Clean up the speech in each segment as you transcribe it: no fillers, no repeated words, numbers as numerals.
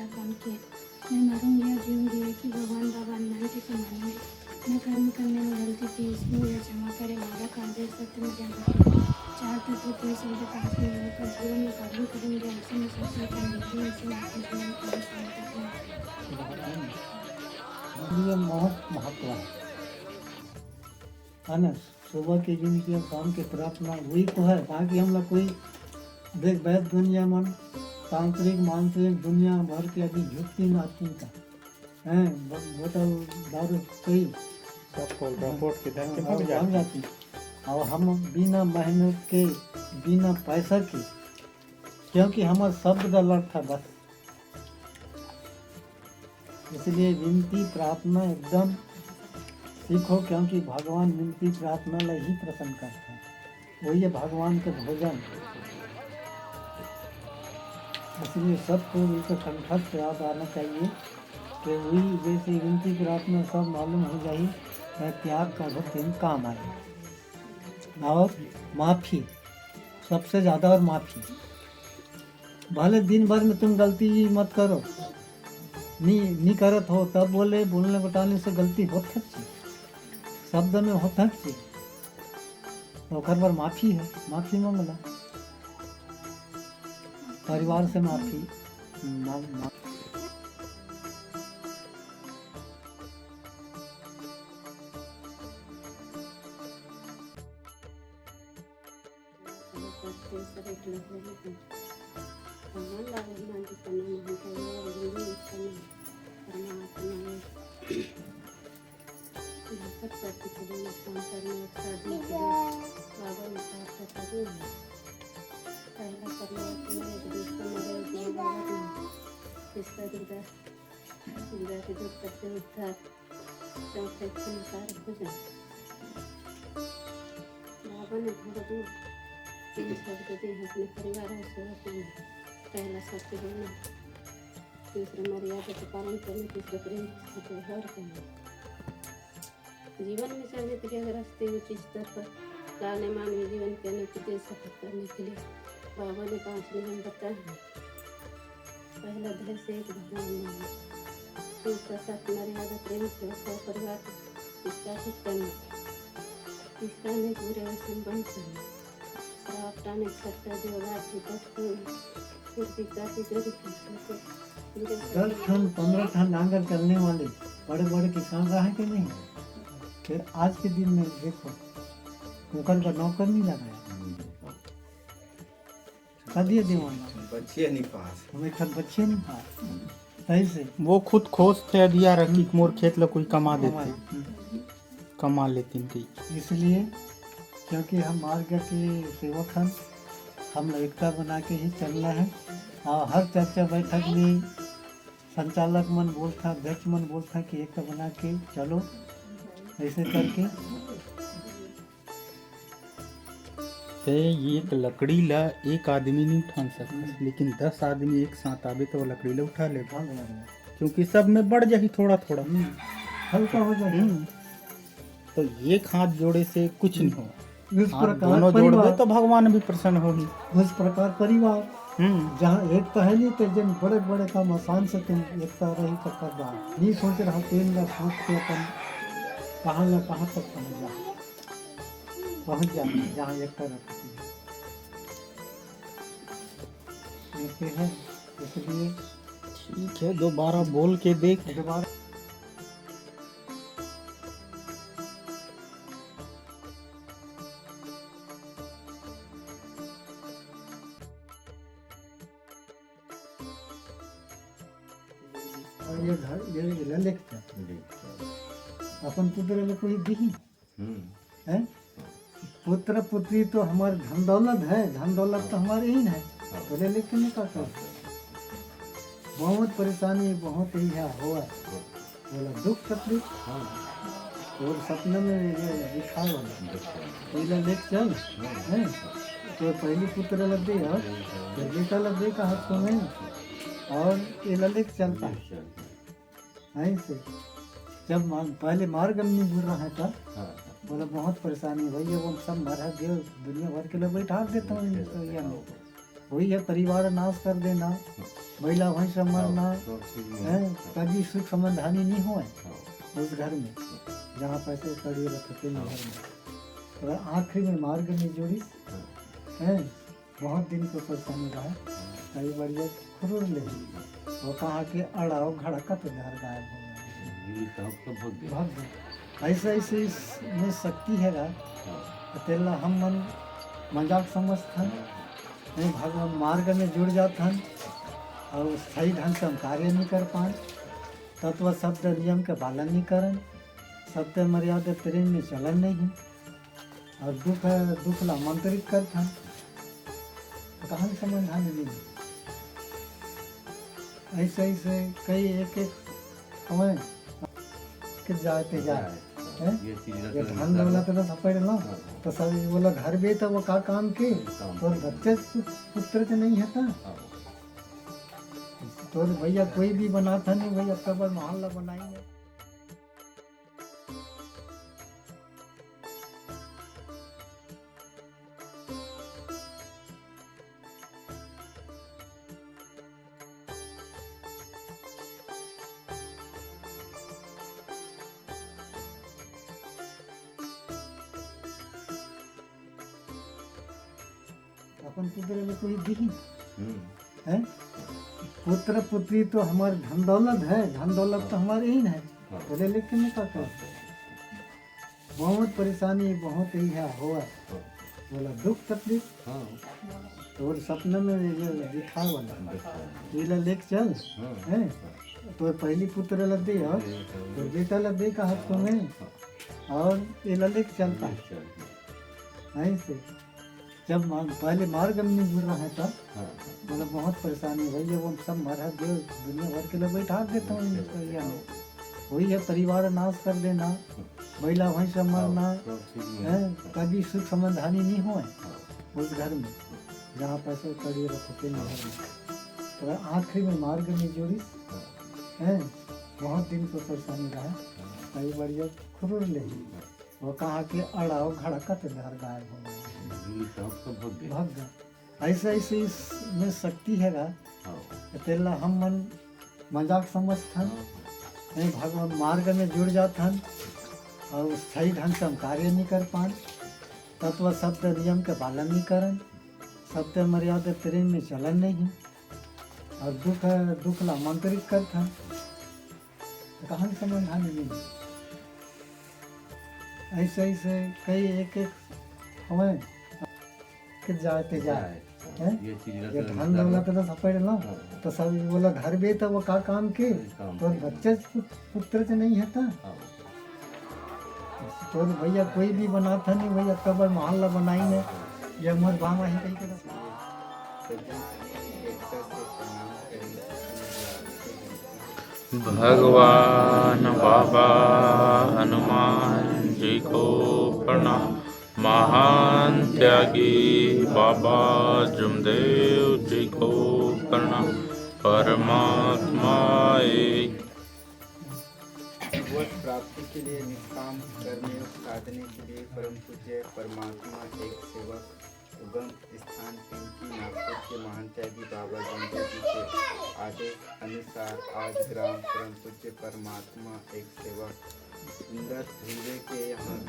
मेरा काम किया। मैं मरूंगी या जीऊंगी एक ही भगवान बाबा नानटी को मानूंगी। मैं कर्म करने में गलती थी, इसमें मुझे क्षमा करे बाबा का आदेश सत्य में ज्ञान रखे। चार तत्व के शब्द पास में होकर जीवन में कार्य करेंगे, ऐसे में सच्चाई का नीति ऐसे में आत्मज्ञान का इसलिए बहुत महत्व है ना। सुबह की जिंदगी और शाम की प्रार्थना वही तो है। बाकी हम लोग कोई देख वैद दुनिया मन तांत्रिक मांत्रिक दुनिया भर के अभी झुकती नाती का है, बोतल दारू कई सब रिपोर्ट के धन के भाग भाग जाती। और हम बिना मेहनत के बिना पैसा के, क्योंकि हमारा शब्द गलत था बस। इसलिए विनती प्रार्थना एकदम सीखो, क्योंकि भगवान विनती प्रार्थना ला ही प्रसन्न करते हैं। वही है भगवान के भोजन। इसलिए सबको इसका कंठस्थ याद आना चाहिए कि वही जैसे विनती प्रार्थना सब मालूम हो जाए, त्याग का भक्ति काम आए। और माफ़ी सबसे ज़्यादा, और माफ़ी भले दिन भर में तुम गलती मत करो, नहीं करत हो, तब बोलने बताने से गलती होत है, शब्द में होता है, तो ओकर पर माफ़ी है, माफ़ी मांगला। परिवार से माफ़ी मांग। अपने परिवार से पहला सत्य बोलना, दूसरा मर्यादा का पालन करना, तीसरा प्रेम से व्यवहार करना। जीवन में चलने के लिए अगर रास्ते उच्च स्तर पर लाने मानवीय जीवन के अनेक उद्देश्य सफल करने के लिए बाबा ने 5 नियम बताए हैं। पहला धैर्य से एक भगवान मानना, दूसरा सत्य मर्यादा प्रेम से परिवार स्थापित करना, तीसरा अनेक बुरे व्यसन बंद करना, शराब टाने सत्ता देवदार की पूर्ति काफी जरूरी है। 10 टन 15 टन नांगर चलने वाले बड़े बड़े किसान रहे कि नहीं? फिर आज के दिन में देखो कुकर का नौकर नहीं लगाया, कदिए दीवाना बच्चे नहीं पास, हमें खत बच्चे नहीं पास। सही से वो खुद खोज थे अधिया रखी मोर खेत ला कोई कमा देते, कमा लेती थी। इसलिए क्योंकि हम मार्ग के सेवक हैं, हम एकता बना के ही चलना है। और हर चर्चा बैठक में संचालक मन बोलता, अध्यक्ष मन बोलता कि एकता बना के चलो, ऐसे करके। एक लकड़ी ला एक आदमी नहीं उठा सकता, लेकिन 10 आदमी एक साथ आवे तो वो लकड़ी ला उठा ले, क्योंकि सब में बढ़ जाही थोड़ा थोड़ा, हल्का हो जाए। तो एक हाथ जोड़े से कुछ नहीं हो। इस प्रकार दोनों जोड़ दे तो भगवान भी प्रसन्न होगी। इस प्रकार परिवार जहाँ एकता है नहीं तो जन बड़े बड़े काम आसान से तुम एकता रही तो कर रहा नहीं सोच रहा तेल ना सोच के अपन कहाँ ना कहाँ तक पहुँच जाए जहाँ एकता रखती है। इसलिए ठीक है, दोबारा बोल के देख। दोबारा और ये घर ये लिखता अपन पुत्र लोग को दी है। पुत्र पुत्री तो हमारे धन दौलत है, धन दौलत तो हमारे ही है, तो लिख के निकाल। बहुत परेशानी बहुत ही है हुआ, बोला दुख तकलीफ और सपने में ये दिखा वाला लेक चल है। तो पहली पुत्र लग गई और बेटा लग गई का हाथ में, और ये ललित चलता है ऐसे। जब पहले मार्ग नहीं घूर रहा था, बोला बहुत परेशानी भैया, वो सब मरा दियो दुनिया भर के लोग बैठा देता हूँ वही है परिवार नाश कर देना, महिला वंश मरना है, कभी सुख संबंध हानि नहीं हो उस घर में जहाँ पैसे कड़ी रखते हैं घर में। तो आखिरी में मार्ग में जोड़ी है, बहुत दिन को परेशानी रहा, कई बढ़िया खुर ले वो कहा के अड़ाओ घड़का तो घर गायब हो गया, भाग गया। ऐसे ऐसे इसमें शक्ति है तेला हम मन मजाक समझता नहीं, भगवान मार्ग में जुड़ जाता और सही ढंग से हम कार्य नहीं कर पाए, तत्व शब्द नियम के पालन नहीं करन, सत्य मर्यादा प्रेम में चलन नहीं, और दुख ला आमंत्रित करता तो कहाँ से समाधान नहीं। ऐसे ऐसे कई एक हमें कि जाते जाए ये धन दौलत तो सफर लो तो सब बोला घर भी था वो का काम के तो बच्चे पुत्र तो नहीं है था तो भैया कोई भी बनाता नहीं, भैया कबर मोहल्ला बनाएंगे। अपन पुत्र में कोई दी है, पुत्र पुत्री तो हमारे धन दौलत है, धन दौलत तो हमारे ही है, बोले लेकिन नहीं करते, बहुत परेशानी बहुत ही है हुआ, बोला दुख तकलीफ तो सपने में जो दिखा वाला ये लेक चल है तो पहली पुत्र लद्दे और तो बेटा लद्दे का हाथों में और ये लेक चलता है ऐसे। जब पहले मार्ग में नहीं जुड़ रहा है तब मतलब बहुत परेशानी हुई, जब हम सब मरा दे दुनिया भर के लोग बैठा देता हूँ, वही है परिवार नाश कर देना, महिला वंश मरना है, कभी सुख संबंध हानि नहीं हो उस घर में जहाँ पैसे कड़ी रखते हैं घर में। तो आखिरी में मार्ग में जोड़ी है, बहुत दिन को परेशानी रहा, कई बढ़िया खुर ले वो कहा के अड़ाओ घड़का तो घर गायब हो गया, भाग गया। ऐसे ऐसे इसमें शक्ति है तेला हम मन मजाक समझता नहीं, भगवान मार्ग में जुड़ जाता और सही ढंग से हम कार्य नहीं कर पाए, तत्व शब्द नियम के पालन नहीं करन, सत्य मर्यादा प्रेम में चलन नहीं, और दुख ला आमंत्रित करता तो कहाँ से समाधान नहीं। ऐसे ऐसे कई एक हमें कि जाते जाए ये धन दौलत तो सफर लो तो सब बोला घर भी था वो का काम के तो बच्चे पुत्र तो नहीं है था तो भैया कोई भी बनाता नहीं, भैया कबर मोहल्ला बनाएंगे ये उमर भामा ही कहीं कर भगवान बाबा हनुमान जी को प्रणाम, महान त्यागी बाबा जुमदेव जी को प्रणाम, परमात्मा एक भगवत प्राप्ति के लिए निष्काम करने साधने के लिए परम पूज्य परमात्मा एक सेवक उगम स्थान पिंकी नागपुर के महान त्यागी बाबा जुमदेव जी के आदेश अनुसार आज ग्राम परम पूज्य परमात्मा एक सेवक सुंदर धीरे के यहाँ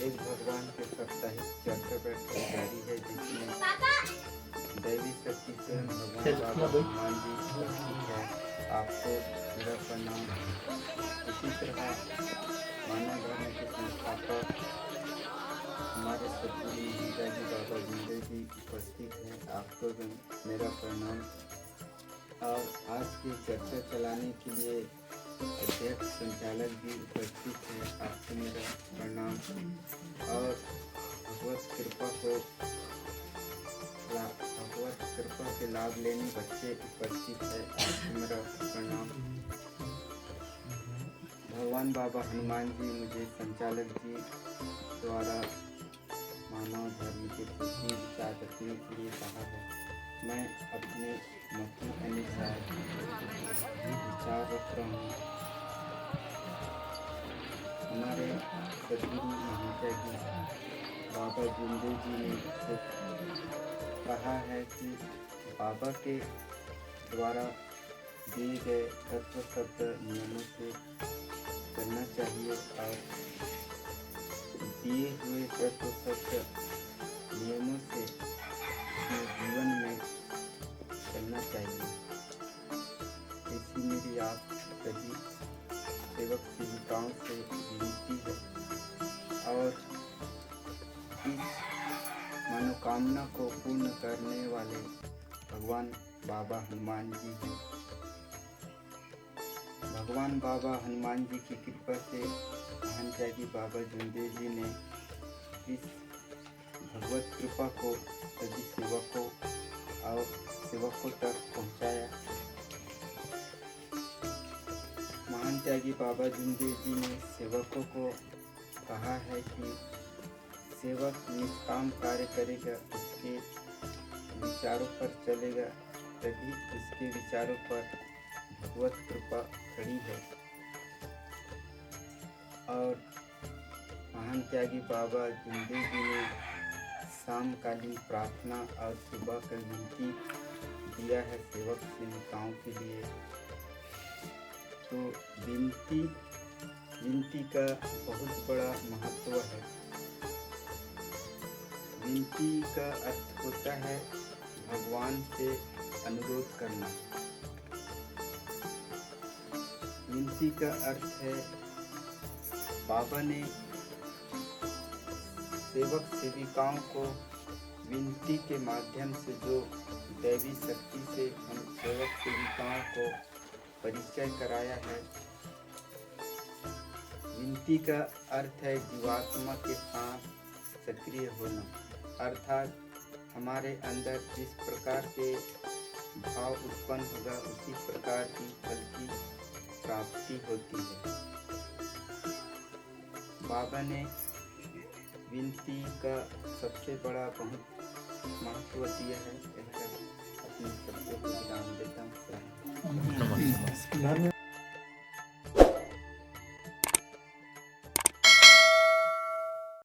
एक भगवान के साप्ताहिक चर्चा बैठक जारी है, जिसमें दैवी शक्ति से भगवान बाबा हनुमान जी उपस्थित है। आपको मेरा प्रणाम। इसी तरह मानव धर्म के संस्थापक हमारे सतगुरु जी बाबा जुमदेव जी उपस्थित हैं, आपको भी मेरा प्रणाम। और आज की चर्चा चलाने के लिए अध्यक्ष संचालक भी उपस्थित हैं, आपको मेरा प्रणाम। और भगवत कृपा के लाभ लेने बच्चे उपस्थित है, आपको मेरा प्रणाम। भगवान बाबा हनुमान जी मुझे संचालक जी द्वारा मानव धर्म के प्रति विचार रखने के लिए कहा है। मैं अपने मतों अनुसार विचार रख रहा हूँ। हमारे सदगुरु महात्या जी बाबा जुमदेव जी ने कहा है कि बाबा के द्वारा दिए गए तत्व शब्द नियमों से करना चाहिए और दिए हुए तत्व शब्द नियमों से अपने जीवन में चलना चाहिए। ऐसी मेरी आप सभी सेवक सेविकाओं से विनती है और इस मनोकामना को पूर्ण करने वाले भगवान बाबा हनुमान जी हैं। भगवान बाबा हनुमान जी की कृपा से महान त्यागी बाबा जुमदेव जी ने इस भगवत कृपा को सभी सेवकों और सेवकों तक पहुंचाया। महान त्यागी बाबा जुमदेव जी ने सेवकों को कहा है कि सेवक निष्काम कार्य करेगा, उसके विचारों पर चलेगा, तभी उसके विचारों पर भगवत कृपा खड़ी है। और महान त्यागी बाबा जुमदेव जी ने शामकालीन प्रार्थना और सुबह का विनती दिया है सेवक सेविकाओं के लिए। तो विनती का बहुत बड़ा महत्व है। विनती का अर्थ होता है भगवान से अनुरोध करना। विनती का अर्थ है बाबा ने सेवक सेविकाओं को विनती के माध्यम से जो दैवी शक्ति से हम सेवक सेविकाओं को परिचय कराया है। विनती का अर्थ है जीवात्मा के साथ सक्रिय होना, अर्थात हमारे अंदर जिस प्रकार के भाव उत्पन्न होगा उसी प्रकार की फल की प्राप्ति होती है। बाबा ने विनती का सबसे बड़ा बहुत महत्व दिया है। अपने शब्दों को विराम देता हूँ। धन्यवाद।